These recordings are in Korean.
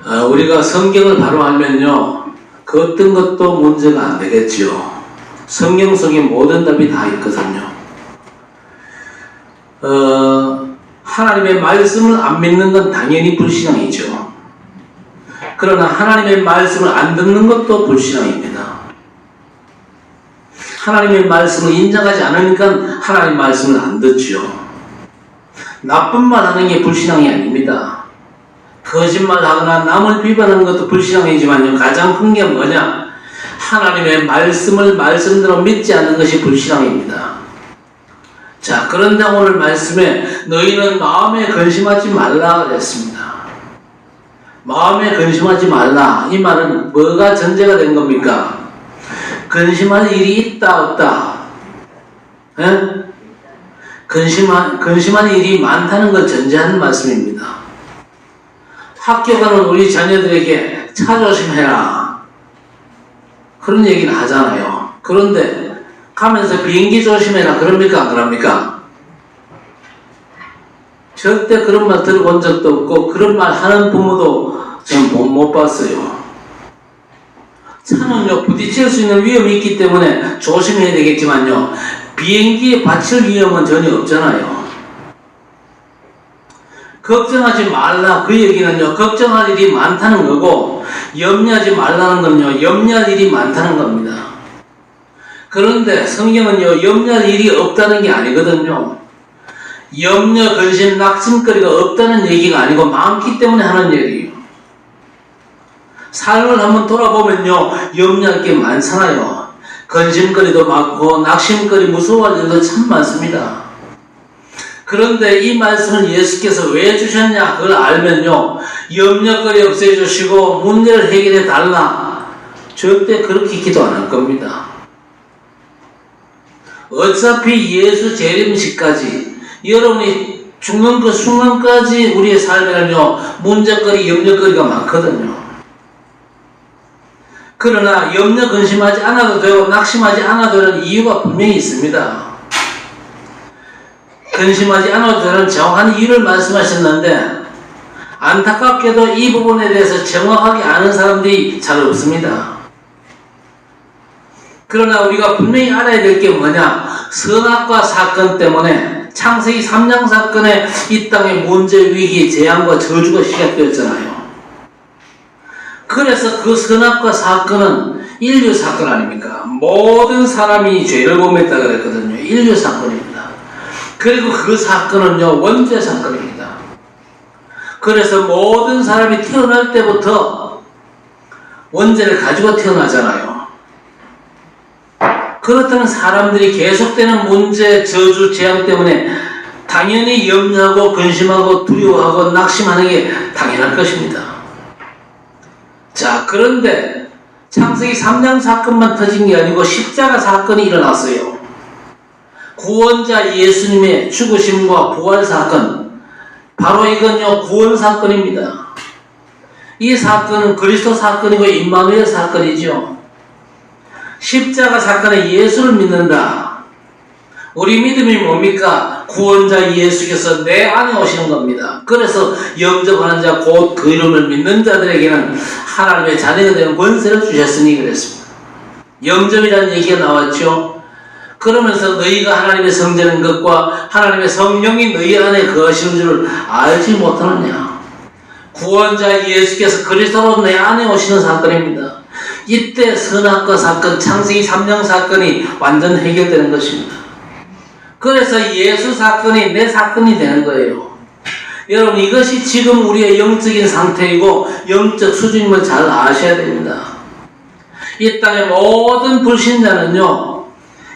우리가 성경을 바로 알면요, 그 어떤 것도 문제가 안 되겠지요. 성경 속에 모든 답이 다 있거든요. 하나님의 말씀을 안 믿는 건 당연히 불신앙이죠. 그러나 하나님의 말씀을 안 듣는 것도 불신앙입니다. 하나님의 말씀을 인정하지 않으니까 하나님 말씀을 안 듣죠. 나쁜 말 하는 게 불신앙이 아닙니다. 거짓말 하거나 남을 비판하는 것도 불신앙이지만요, 가장 큰 게 뭐냐? 하나님의 말씀을 말씀대로 믿지 않는 것이 불신앙입니다. 자, 그런데 오늘 말씀에 너희는 마음에 근심하지 말라 그랬습니다. 마음에 근심하지 말라. 이 말은 뭐가 전제가 된 겁니까? 근심할 일이 있다 없다? 에? 근심할 일이 많다는 걸 전제하는 말씀입니다. 학교 가는 우리 자녀들에게 차 조심해라, 그런 얘기는 하잖아요. 그런데 가면서 비행기 조심해라 그럽니까 안 그럽니까? 절대 그런 말 들어본 적도 없고 그런 말 하는 부모도 전 못 봤어요. 차는요, 부딪힐 수 있는 위험이 있기 때문에 조심해야 되겠지만요, 비행기에 받칠 위험은 전혀 없잖아요. 걱정하지 말라, 그 얘기는요, 걱정할 일이 많다는 거고, 염려하지 말라는 건요, 염려할 일이 많다는 겁니다. 그런데 성경은요, 염려할 일이 없다는 게 아니거든요. 염려, 근심, 낙심거리가 없다는 얘기가 아니고 많기 때문에 하는 얘기예요. 삶을 한번 돌아보면요, 염려할 게 많잖아요. 근심거리도 많고 낙심거리, 무서워할 일도 참 많습니다. 그런데 이 말씀을 예수께서 왜 주셨냐, 그걸 알면요, 염려거리 없애주시고 문제를 해결해 달라, 절대 그렇게 기도 안 할 겁니다. 어차피 예수 재림식까지, 여러분이 죽는 그 순간까지 우리의 삶에는요, 문제거리, 염려거리가 많거든요. 그러나 염려, 근심하지 않아도 되고 낙심하지 않아도 되는 이유가 분명히 있습니다. 근심하지 않아도 되는 정확한 이유를 말씀하셨는데, 안타깝게도 이 부분에 대해서 정확하게 아는 사람들이 잘 없습니다. 그러나 우리가 분명히 알아야 될 게 뭐냐, 선악과 사건 때문에 창세기 3장 사건에 이 땅의 문제, 위기, 재앙과 저주가 시작되었잖아요. 그래서 그 선악과 사건은 인류 사건 아닙니까? 모든 사람이 죄를 범했다 그랬거든요. 인류 사건입니다. 그리고 그 사건은요, 원죄 사건입니다. 그래서 모든 사람이 태어날 때부터 원죄를 가지고 태어나잖아요. 그렇다면 사람들이 계속되는 문제, 저주, 재앙 때문에 당연히 염려하고 근심하고 두려워하고 낙심하는 게 당연할 것입니다. 자, 그런데 창세기 3장 사건만 터진 게 아니고 십자가 사건이 일어났어요. 구원자 예수님의 죽으심과 부활 사건, 바로 이건요, 구원 사건입니다. 이 사건은 그리스도 사건이고 임마누엘 사건이죠. 십자가 사건에 예수를 믿는다. 우리 믿음이 뭡니까? 구원자 예수께서 내 안에 오시는 겁니다. 그래서 영접하는 자, 곧 그 이름을 믿는 자들에게는 하나님의 자녀가 되는 권세를 주셨으니 그랬습니다. 영접이라는 얘기가 나왔죠. 그러면서 너희가 하나님의 성전인 것과 하나님의 성령이 너희 안에 거하시는 줄을 알지 못하느냐. 구원자 예수께서 그리스도로 내 안에 오시는 사건입니다. 이때 선악과 사건, 창세기 3장 사건이 완전 해결되는 것입니다. 그래서 예수 사건이 내 사건이 되는 거예요. 여러분, 이것이 지금 우리의 영적인 상태이고 영적 수준임을 잘 아셔야 됩니다. 이 땅의 모든 불신자는요,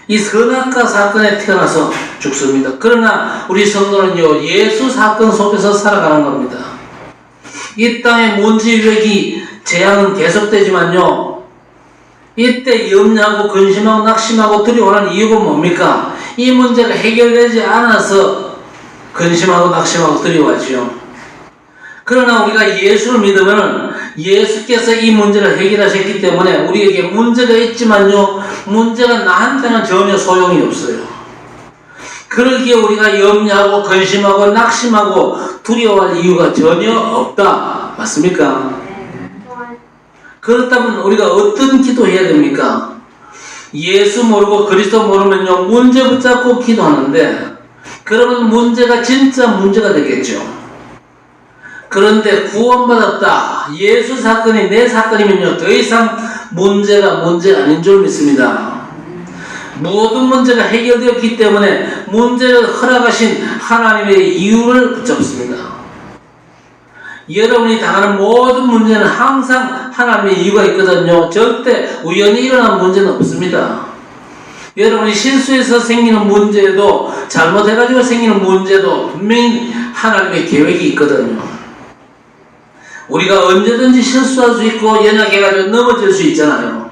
이 선악과 사건에 태어나서 죽습니다. 그러나 우리 성도는요, 예수 사건 속에서 살아가는 겁니다. 이 땅의 문제, 위기, 재앙은 계속되지만요, 이때 염려하고 근심하고 낙심하고 두려워하는 이유가 뭡니까? 이 문제가 해결되지 않아서 근심하고 낙심하고 두려워하죠. 그러나 우리가 예수를 믿으면 예수께서 이 문제를 해결하셨기 때문에 우리에게 문제가 있지만요, 문제가 나한테는 전혀 소용이 없어요. 그러기에 우리가 염려하고 근심하고 낙심하고 두려워할 이유가 전혀 없다. 맞습니까? 그렇다면 우리가 어떤 기도해야 됩니까? 예수 모르고 그리스도 모르면요, 문제 붙잡고 기도하는데, 그러면 문제가 진짜 문제가 되겠죠. 그런데 구원받았다, 예수 사건이 내 사건이면요, 더 이상 문제가 아닌 줄 믿습니다. 모든 문제가 해결되었기 때문에 문제를 허락하신 하나님의 이유를 붙잡습니다. 여러분이 당하는 모든 문제는 항상 하나님의 이유가 있거든요. 절대 우연히 일어난 문제는 없습니다. 여러분이 실수해서 생기는 문제도, 잘못해가지고 생기는 문제도 분명히 하나님의 계획이 있거든요. 우리가 언제든지 실수할 수 있고 연약해가지고 넘어질 수 있잖아요.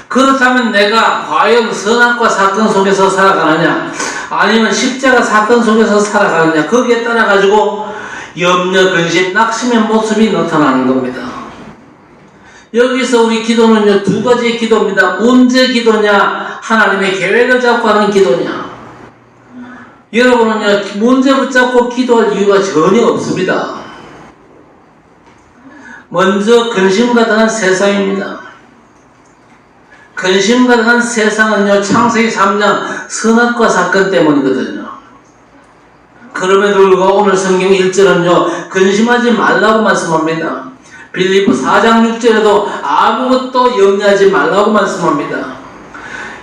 그렇다면 내가 과연 선악과 사건 속에서 살아가느냐, 아니면 십자가 사건 속에서 살아가느냐, 거기에 따라가지고 염려, 근심, 낙심의 모습이 나타나는 겁니다. 여기서 우리 기도는요, 두 가지의 기도입니다. 문제 기도냐, 하나님의 계획을 잡고 하는 기도냐. 여러분은요, 문제 붙잡고 기도할 이유가 전혀 없습니다. 먼저 근심 가득한 세상입니다. 근심 가득한 세상은요, 창세기 3장 선악과 사건 때문이거든요. 그럼에도 불구하고 오늘 성경 1절은요, 근심하지 말라고 말씀합니다. 빌립보 4장 6절에도 아무것도 염려하지 말라고 말씀합니다.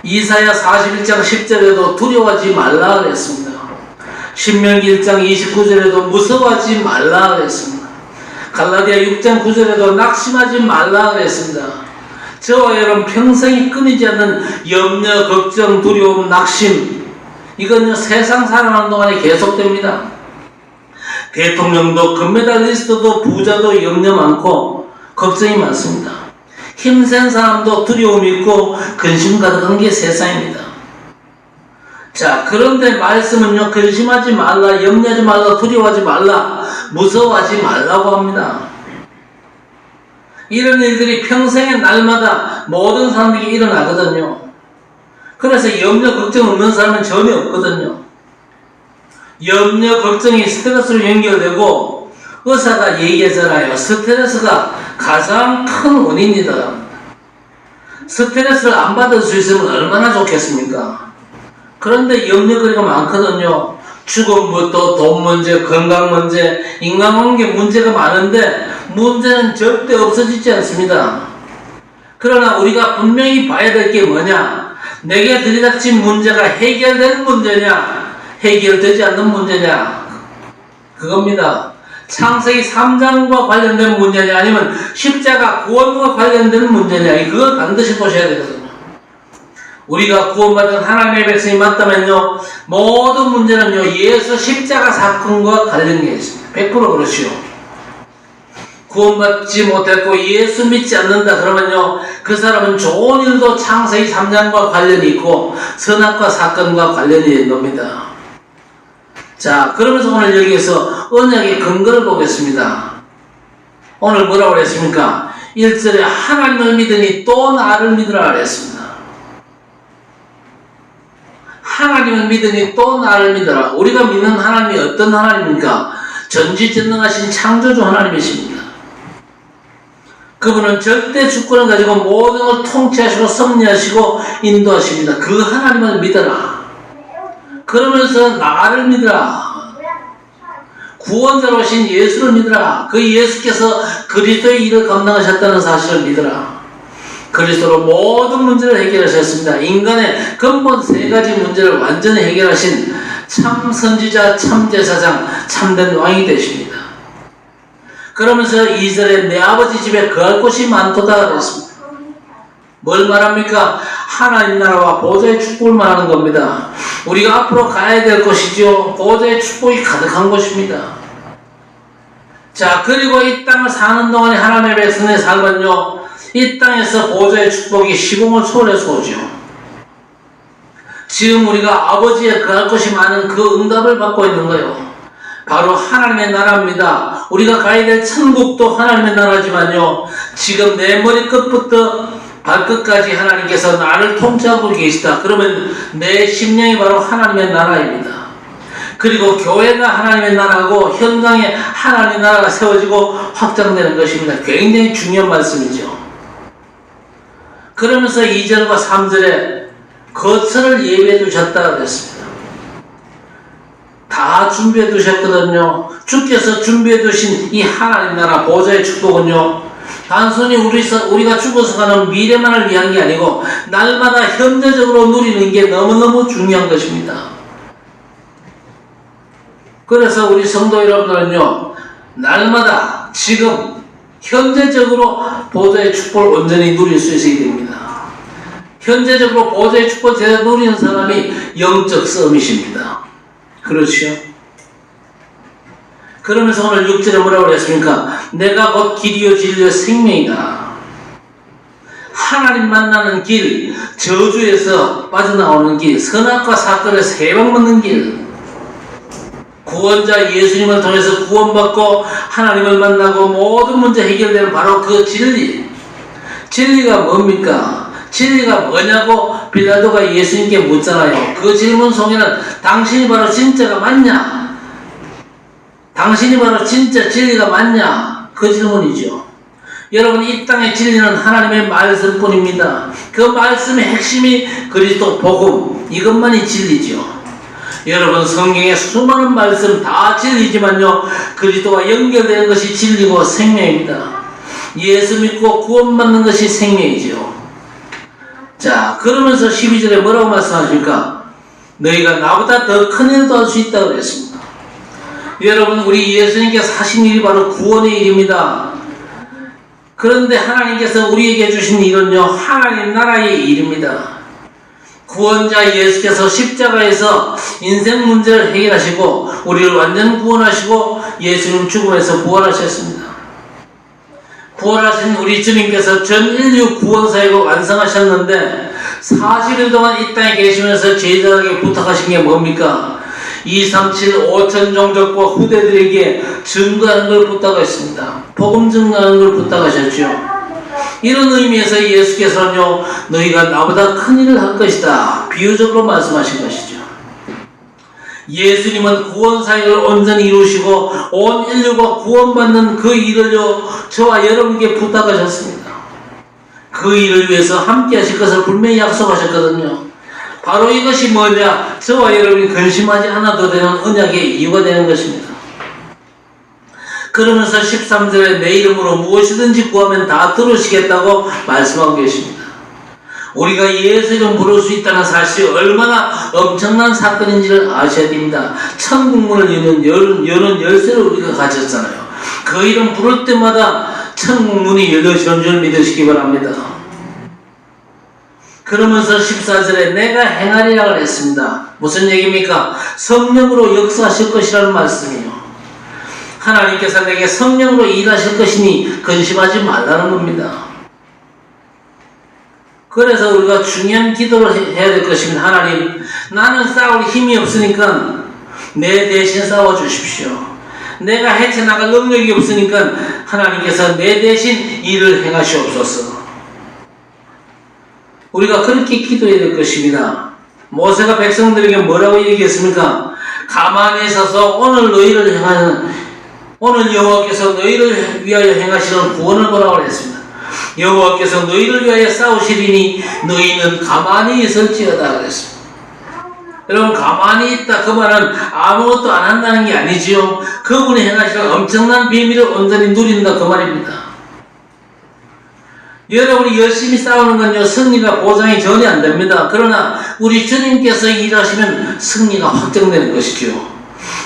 이사야 41장 10절에도 두려워하지 말라 그랬습니다. 신명기 1장 29절에도 무서워하지 말라 그랬습니다. 갈라디아 6장 9절에도 낙심하지 말라 그랬습니다. 저와 여러분 평생이 끊이지 않는 염려, 걱정, 두려움, 낙심, 이건요, 세상 살아가는 동안에 계속됩니다. 대통령도 금메달리스트도 부자도 염려 많고 걱정이 많습니다. 힘센 사람도 두려움이 있고 근심 가득한 게 세상입니다. 자, 그런데 말씀은요, 근심하지 말라, 염려하지 말라, 두려워하지 말라, 무서워하지 말라고 합니다. 이런 일들이 평생의 날마다 모든 사람들이 일어나거든요. 그래서 염려, 걱정 없는 사람은 전혀 없거든요. 염려, 걱정이 스트레스로 연결되고, 의사가 얘기하잖아요. 스트레스가 가장 큰 원인이다. 스트레스를 안 받을 수 있으면 얼마나 좋겠습니까? 그런데 염려거리가 많거든요. 죽음부터 돈 문제, 건강 문제, 인간관계 문제가 많은데 문제는 절대 없어지지 않습니다. 그러나 우리가 분명히 봐야 될 게 뭐냐? 내게 들이닥친 문제가 해결되는 문제냐, 해결되지 않는 문제냐, 그겁니다. 창세기 3장과 관련된 문제냐, 아니면 십자가 구원과 관련된 문제냐, 그걸 반드시 보셔야 되거든요. 우리가 구원받은 하나님의 백성이 맞다면요, 모든 문제는요, 예수 십자가 사건과 관련이 있습니다. 100% 그렇지요. 구원받지 못했고 예수 믿지 않는다 그러면요, 그 사람은 좋은 일도 창세기 3장과 관련이 있고 선악과 사건과 관련이 있는 겁니다. 자, 그러면서 오늘 여기에서 언약의 근거를 보겠습니다. 오늘 뭐라고 그랬습니까? 1절에 하나님을 믿으니 또 나를 믿으라 그랬습니다. 하나님을 믿으니 또 나를 믿으라. 우리가 믿는 하나님이 어떤 하나님입니까? 전지전능하신 창조주 하나님이십니다. 그분은 절대 주권을 가지고 모든 걸 통치하시고 섭리하시고 인도하십니다. 그 하나님을 믿어라. 그러면서 나를 믿어라. 구원자로 오신 예수를 믿어라. 그 예수께서 그리스도의 일을 감당하셨다는 사실을 믿어라. 그리스도로 모든 문제를 해결하셨습니다. 인간의 근본 세 가지 문제를 완전히 해결하신 참 선지자, 참 제사장, 참된 왕이 되십니다. 그러면서 2절에 내 아버지 집에 거할 곳이 많도다 그랬습니다. 뭘 말합니까? 하나님 나라와 보좌의 축복을 말하는 겁니다. 우리가 앞으로 가야 될 곳이죠. 보좌의 축복이 가득한 곳입니다. 자, 그리고 이 땅을 사는 동안에 하나님의 백성의 삶은요, 이 땅에서 보좌의 축복이 시공을 초월해서 오죠. 지금 우리가 아버지의 거할 곳이 많은 그 응답을 받고 있는 거예요. 바로 하나님의 나라입니다. 우리가 가야 될 천국도 하나님의 나라지만요, 지금 내 머리 끝부터 발끝까지 하나님께서 나를 통치하고 계시다. 그러면 내 심령이 바로 하나님의 나라입니다. 그리고 교회가 하나님의 나라고 현장에 하나님의 나라가 세워지고 확장되는 것입니다. 굉장히 중요한 말씀이죠. 그러면서 2절과 3절에 거처를 예비해 두셨다 그랬습니다. 다 준비해 두셨거든요. 주께서 준비해 두신 이 하나님 나라 보좌의 축복은요, 단순히 우리가 죽어서 가는 미래만을 위한 게 아니고 날마다 현재적으로 누리는 게 너무너무 중요한 것입니다. 그래서 우리 성도 여러분들은요, 날마다 지금 현재적으로 보좌의 축복을 온전히 누릴 수 있어야 됩니다. 현재적으로 보좌의 축복을 제대로 누리는 사람이 영적 서밋입니다. 그렇죠? 그러면서 오늘 6절에 뭐라고 했습니까? 내가 곧 길이요 진리요 생명이다. 하나님 만나는 길, 저주에서 빠져나오는 길, 선악과 사건에서 해방받는 길, 구원자 예수님을 통해서 구원받고 하나님을 만나고 모든 문제 해결되는 바로 그 진리. 진리가 뭡니까? 진리가 뭐냐고 빌라도가 예수님께 묻잖아요. 그 질문 속에는 당신이 바로 진짜가 맞냐? 당신이 바로 진짜 진리가 맞냐? 그 질문이죠. 여러분, 이 땅의 진리는 하나님의 말씀뿐입니다. 그 말씀의 핵심이 그리스도 복음, 이것만이 진리죠. 여러분, 성경의 수많은 말씀 다 진리지만요, 그리스도와 연결되는 것이 진리고 생명입니다. 예수 믿고 구원받는 것이 생명이죠. 자, 그러면서 12절에 뭐라고 말씀하십니까? 너희가 나보다 더 큰 일도 할 수 있다고 그랬습니다. 여러분, 우리 예수님께서 하신 일이 바로 구원의 일입니다. 그런데 하나님께서 우리에게 주신 일은요, 하나님 나라의 일입니다. 구원자 예수께서 십자가에서 인생 문제를 해결하시고 우리를 완전 구원하시고 예수님 죽음에서 부활하셨습니다. 부활하신 우리 주님께서 전 인류 구원사역을 완성하셨는데 40일 동안 이 땅에 계시면서 제자에게 부탁하신 게 뭡니까? 237 5천 종족과 후대들에게 증거하는 걸 부탁했습니다. 복음 증거하는 걸 부탁하셨죠. 이런 의미에서 예수께서는요, 너희가 나보다 큰 일을 할 것이다, 비유적으로 말씀하신 것이죠. 예수님은 구원사역을 온전히 이루시고 온 인류가 구원받는 그 일을요, 저와 여러분께 부탁하셨습니다. 그 일을 위해서 함께 하실 것을 분명히 약속하셨거든요. 바로 이것이 뭐냐? 저와 여러분이 근심하지 않아도 되는 언약의 이유가 되는 것입니다. 그러면서 13절에 내 이름으로 무엇이든지 구하면 다 들으시겠다고 말씀하고 계십니다. 우리가 예수 이름 부를 수 있다는 사실이 얼마나 엄청난 사건인지를 아셔야 됩니다. 천국문을 여는 열쇠를 우리가 가졌잖아요. 그 이름 부를 때마다 천국문이 열려지는 줄 믿으시기 바랍니다. 그러면서 14절에 내가 행하리라고 했습니다. 무슨 얘기입니까? 성령으로 역사하실 것이라는 말씀이에요. 하나님께서 내게 성령으로 일하실 것이니 근심하지 말라는 겁니다. 그래서 우리가 중요한 기도를 해야 될 것입니다. 하나님, 나는 싸울 힘이 없으니까 내 대신 싸워주십시오. 내가 헤쳐나갈 능력이 없으니까 하나님께서 내 대신 일을 행하시옵소서. 우리가 그렇게 기도해야 될 것입니다. 모세가 백성들에게 뭐라고 얘기했습니까? 가만히 서서 오늘 여호와께서 너희를 위하여 행하시는 구원을 보라고 했습니다. 여호와께서 너희를 위하여 싸우시리니 너희는 가만히 있을지어다 그랬습니다. 여러분, 가만히 있다 그 말은 아무것도 안 한다는 게 아니지요. 그분이 행하시는 엄청난 비밀을 온전히 누린다 그 말입니다. 여러분이 열심히 싸우는 건요, 승리가 보장이 전혀 안 됩니다. 그러나 우리 주님께서 일하시면 승리가 확정되는 것이죠.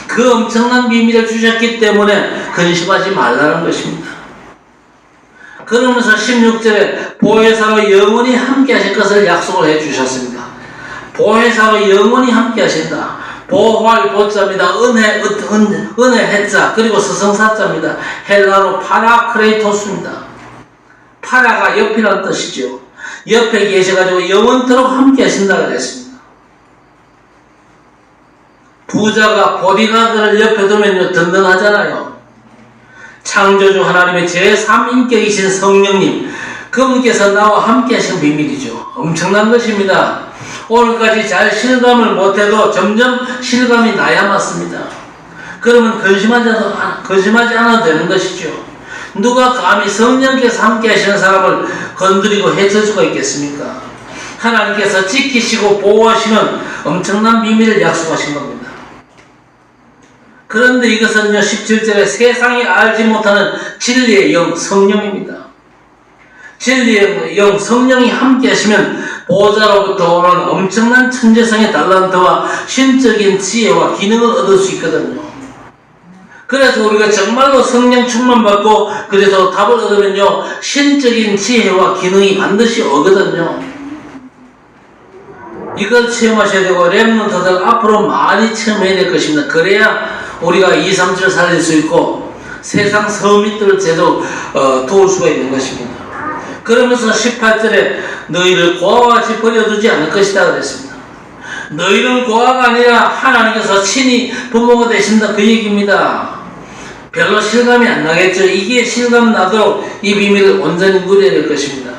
그 엄청난 비밀을 주셨기 때문에 근심하지 말라는 것입니다. 그러면서 16절에 보혜사로 영원히 함께 하실 것을 약속을 해주셨습니다. 보혜사로 영원히 함께 하신다. 보호할 보자입니다. 은혜 해자, 그리고 스승사자입니다. 헬라로 파라크레이토스입니다. 파라가 옆이라는 뜻이죠. 옆에 계셔가지고 영원토록 함께 하신다고 그랬습니다. 부자가 보디가드를 옆에 두면요, 든든하잖아요. 창조주 하나님의 제3인격이신 성령님, 그분께서 나와 함께 하신 비밀이죠. 엄청난 것입니다. 오늘까지 잘 실감을 못해도 점점 실감이 나야 맞습니다. 그러면 근심하지 않아도 되는 것이죠. 누가 감히 성령께서 함께 하시는 사람을 건드리고 해칠 수가 있겠습니까? 하나님께서 지키시고 보호하시는 엄청난 비밀을 약속하신 겁니다. 그런데 이것은요, 17절에 세상이 알지 못하는 진리의 영 성령입니다. 진리의 영 성령이 함께 하시면 보호자로부터 오는 엄청난 천재성의 달란트와 신적인 지혜와 기능을 얻을 수 있거든요. 그래서 우리가 정말로 성령 충만받고 그래서 답을 얻으면요, 신적인 지혜와 기능이 반드시 오거든요. 이걸 체험하셔야 되고 렘넌트들 앞으로 많이 체험해야 될 것입니다. 그래야 우리가 2, 3절 살릴 수 있고 세상 서밋들을 제대로 도울 수가 있는 것입니다. 그러면서 18절에 너희를 고아와 같이 버려두지 않을 것이다 그랬습니다. 너희는 고아가 아니라 하나님께서 친히 부모가 되신다 그 얘기입니다. 별로 실감이 안 나겠죠. 이게 실감 나도록 이 비밀을 온전히 누려야 될 것입니다.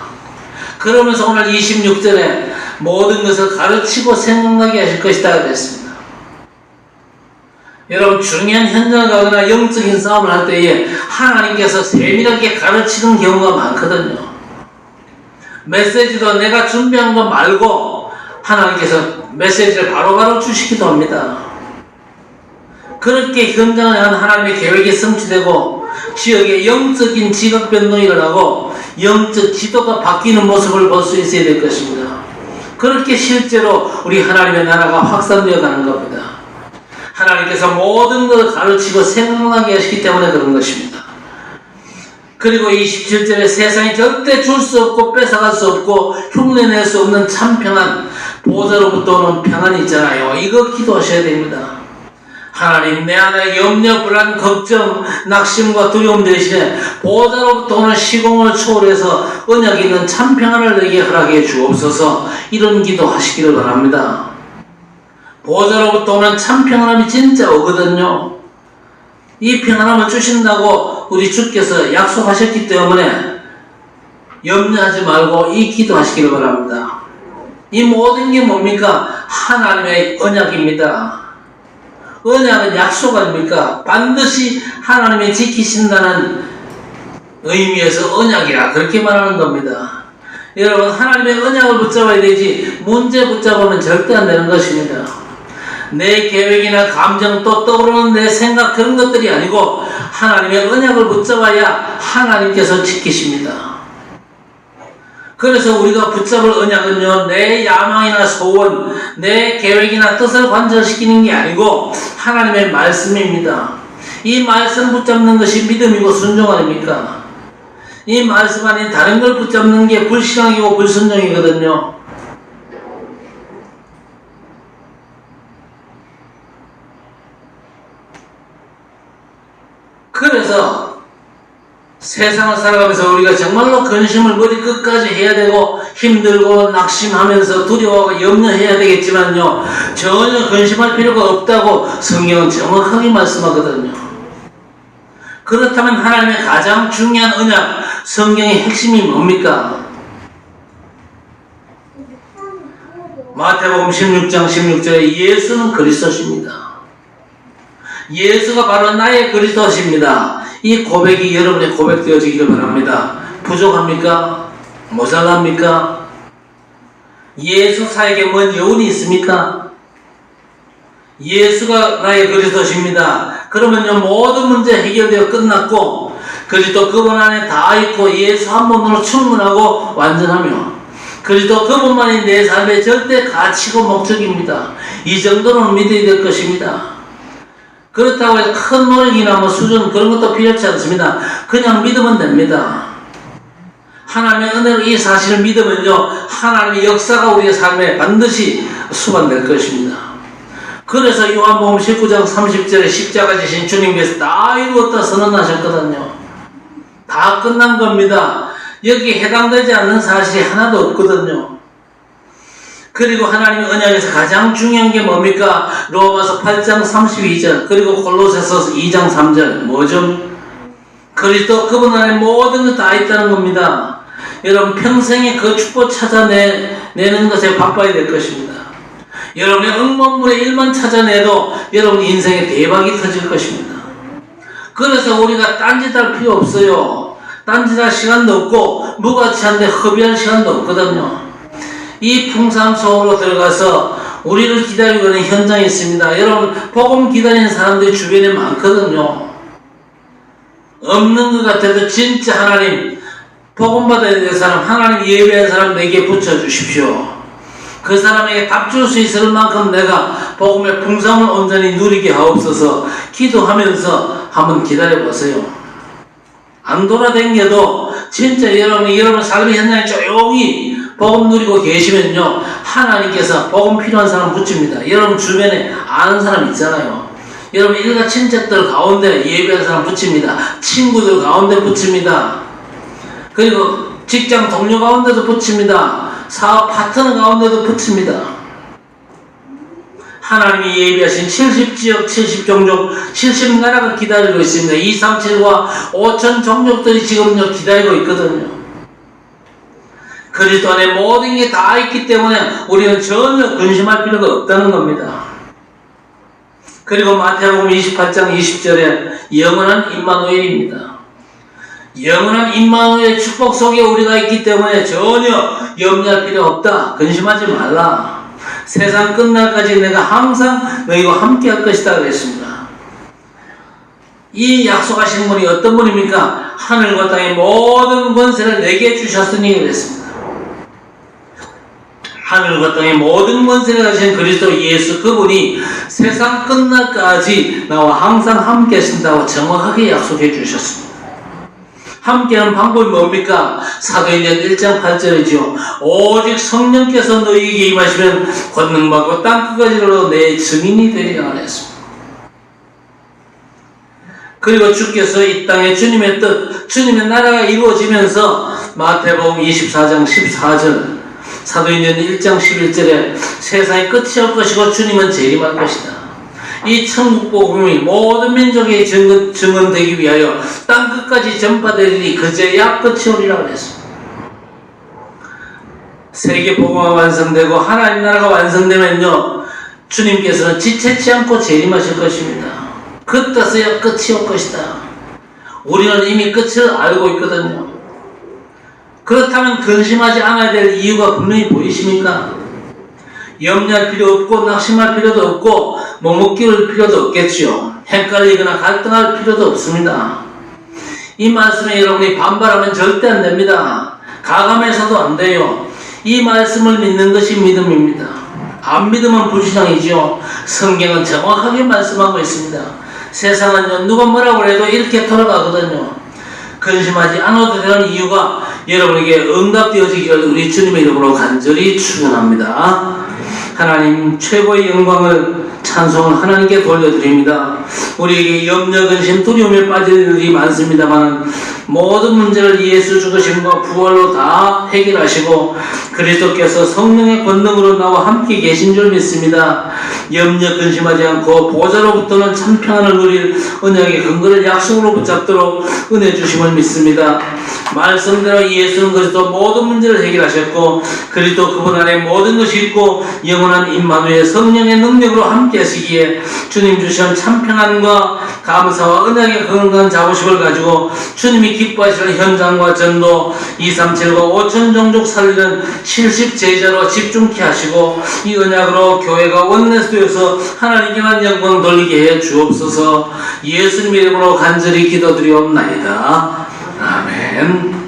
그러면서 오늘 26절에 모든 것을 가르치고 생각나게 하실 것이다 그랬습니다. 여러분, 중요한 현장을 가거나 영적인 싸움을 할 때에 하나님께서 세밀하게 가르치는 경우가 많거든요. 메시지도 내가 준비한 거 말고 하나님께서 메시지를 바로바로 주시기도 합니다. 그렇게 현장을 향한 하나님의 계획이 성취되고 지역에 영적인 지각 변동이 일어나고 영적 지도가 바뀌는 모습을 볼 수 있어야 될 것입니다. 그렇게 실제로 우리 하나님의 나라가 확산되어 가는 겁니다. 하나님께서 모든 것을 가르치고 생각나게 하시기 때문에 그런 것입니다. 그리고 27절에 세상이 절대 줄 수 없고 뺏어갈 수 없고 흉내낼 수 없는 참 평안, 보호자로부터 오는 평안이 있잖아요. 이거 기도하셔야 됩니다. 하나님, 내 안에 염려, 불안, 걱정, 낙심과 두려움 대신에 보호자로부터 오는 시공을 초월해서 언약 있는 참 평안을 내게 허락해 주옵소서. 이런 기도 하시기를 바랍니다. 보호자로부터 오는 참 평안함이 진짜 오거든요. 이 평안함을 주신다고 우리 주께서 약속하셨기 때문에 염려하지 말고 이 기도 하시기를 바랍니다. 이 모든 게 뭡니까? 하나님의 언약입니다. 언약은 약속 아닙니까? 반드시 하나님이 지키신다는 의미에서 언약이라 그렇게 말하는 겁니다. 여러분, 하나님의 언약을 붙잡아야 되지 문제 붙잡으면 절대 안 되는 것입니다. 내 계획이나 감정 또 떠오르는 내 생각 그런 것들이 아니고 하나님의 언약을 붙잡아야 하나님께서 지키십니다. 그래서 우리가 붙잡을 언약은요, 내 야망이나 소원, 내 계획이나 뜻을 관철시키는 게 아니고 하나님의 말씀입니다. 이 말씀 붙잡는 것이 믿음이고 순종 아닙니까? 이 말씀 아닌 다른 걸 붙잡는 게 불신앙이고 불순종이거든요. 그래서 세상을 살아가면서 우리가 정말로 근심을 머리 끝까지 해야 되고 힘들고 낙심하면서 두려워하고 염려해야 되겠지만요, 전혀 근심할 필요가 없다고 성경은 정확하게 말씀하거든요. 그렇다면 하나님의 가장 중요한 언약, 성경의 핵심이 뭡니까? 마태복음 16장 16절에 예수는 그리스도십니다. 예수가 바로 나의 그리스도십니다. 이 고백이 여러분의 고백되어지기를 바랍니다. 부족합니까? 모자랍니까? 예수사에게 뭔 여운이 있습니까? 예수가 나의 그리스도십니다. 그러면요, 모든 문제 해결되어 끝났고 그리스도 그분 안에 다 있고 예수 한 분으로 충분하고 완전하며 그리스도 그분만이 내 삶의 절대 가치고 목적입니다. 이 정도는 믿어야 될 것입니다. 그렇다고 해서 큰 노력이나 뭐 수준 그런 것도 필요치 않습니다. 그냥 믿으면 됩니다. 하나님의 은혜로 이 사실을 믿으면요, 하나님의 역사가 우리의 삶에 반드시 수반될 것입니다. 그래서 요한복음 19장 30절에 십자가 지신 주님께서 다 이루었다 선언하셨거든요. 다 끝난 겁니다. 여기에 해당되지 않는 사실이 하나도 없거든요. 그리고 하나님의 언약에서 가장 중요한 게 뭡니까? 로마서 8장 32절 그리고 골로새서 2장 3절 뭐죠? 그리스도 그분 안에 모든 것 다 있다는 겁니다. 여러분, 평생에 그 축복 찾아내는 것에 바빠야 될 것입니다. 여러분의 응mon물의 일만 찾아내도 여러분 인생에 대박이 터질 것입니다. 그래서 우리가 딴짓할 필요 없어요. 딴짓할 시간도 없고 무가치한데 허비할 시간도 없거든요. 이 풍상 속으로 들어가서 우리를 기다리고 있는 현장이 있습니다. 여러분, 복음 기다리는 사람들이 주변에 많거든요. 없는 것 같아도 진짜 하나님 복음 받아야 될 사람, 하나님 예배할 사람 내게 붙여주십시오. 그 사람에게 답 줄 수 있을 만큼 내가 복음의 풍성을 온전히 누리게 하옵소서. 기도하면서 한번 기다려보세요. 안 돌아다녀도 진짜 여러분 삶의 현장에 조용히 복음 누리고 계시면요, 하나님께서 복음 필요한 사람 붙입니다. 여러분 주변에 아는 사람 있잖아요. 여러분 일가 친척들 가운데 예배하는 사람 붙입니다. 친구들 가운데 붙입니다. 그리고 직장 동료 가운데도 붙입니다. 사업 파트너 가운데도 붙입니다. 하나님이 예비하신 70지역, 70종족, 70나라가 기다리고 있습니다. 237과 5천 종족들이 지금요 기다리고 있거든요. 그리스도 안에 모든 게 다 있기 때문에 우리는 전혀 근심할 필요가 없다는 겁니다. 그리고 마태복음 28장 20절에 영원한 임마누엘입니다. 영원한 임마누엘의 축복 속에 우리가 있기 때문에 전혀 염려할 필요 없다. 근심하지 말라. 세상 끝날까지 내가 항상 너희와 함께 할 것이다 그랬습니다. 이 약속하신 분이 어떤 분입니까? 하늘과 땅의 모든 권세를 내게 주셨으니 그랬습니다. 하늘과 땅의 모든 권세를 가진 그리스도 예수, 그분이 세상 끝날까지 나와 항상 함께 하신다고 정확하게 약속해 주셨습니다. 함께하는 방법이 뭡니까? 사도행전 1장 8절이죠. 오직 성령께서 너희에게 임하시면 권능받고 땅끝까지로 내 증인이 되리라 하였습니다. 그리고 주께서 이 땅에 주님의 뜻, 주님의 나라가 이루어지면서 마태복음 24장 14절, 사도행전 1장 11절에 세상의 끝이 올 것이고 주님은 재림할 것이다. 이 천국 복음이 모든 민족에 증언되기 위하여 땅 끝까지 전파되리니 그제야 끝이 오리라 그랬습니다. 세계 복음화 완성되고 하나님 나라가 완성되면요, 주님께서는 지체치 않고 재림하실 것입니다. 그 뜻에야 끝이 올 것이다. 우리는 이미 끝을 알고 있거든요. 그렇다면 근심하지 않아야 될 이유가 분명히 보이십니까? 염려할 필요 없고 낙심할 필요도 없고 머뭇기울 필요도 없겠지요. 헷갈리거나 갈등할 필요도 없습니다. 이 말씀에 여러분이 반발하면 절대 안 됩니다. 가감해서도 안 돼요. 이 말씀을 믿는 것이 믿음입니다. 안 믿으면 불신앙이지요. 성경은 정확하게 말씀하고 있습니다. 세상은 누가 뭐라고 해도 이렇게 돌아가거든요. 근심하지 않아도 되는 이유가 여러분에게 응답되어지기를 우리 주님의 이름으로 간절히 축원합니다. 하나님 최고의 영광을 찬송을 하나님께 돌려드립니다. 우리에게 염려, 근심, 두려움에 빠질 일이 많습니다만 모든 문제를 예수 죽으심과 부활로 다 해결하시고 그리스도께서 성령의 권능으로 나와 함께 계신 줄 믿습니다. 염려, 근심하지 않고 보좌로부터는 참 평안을 누릴 언약의 근거를 약속으로 붙잡도록 은혜 주심을 믿습니다. 말씀대로 예수는 그리스도 모든 문제를 해결하셨고 그리스도 그분 안에 모든 것이 있고 영원한 임마누엘 성령의 능력으로 함께 하시기에 주님 주신 참 평안과 감사와 언약의 건강한 자부심을 가지고 주님이 기뻐하시는 현장과 전도 237과 5천 종족 살리는 70제자로 집중케 하시고 이 언약으로 교회가 원내스되어서 하나님께만 영광 돌리게 해 주옵소서. 예수님의 이름으로 간절히 기도드리옵나이다. 아멘.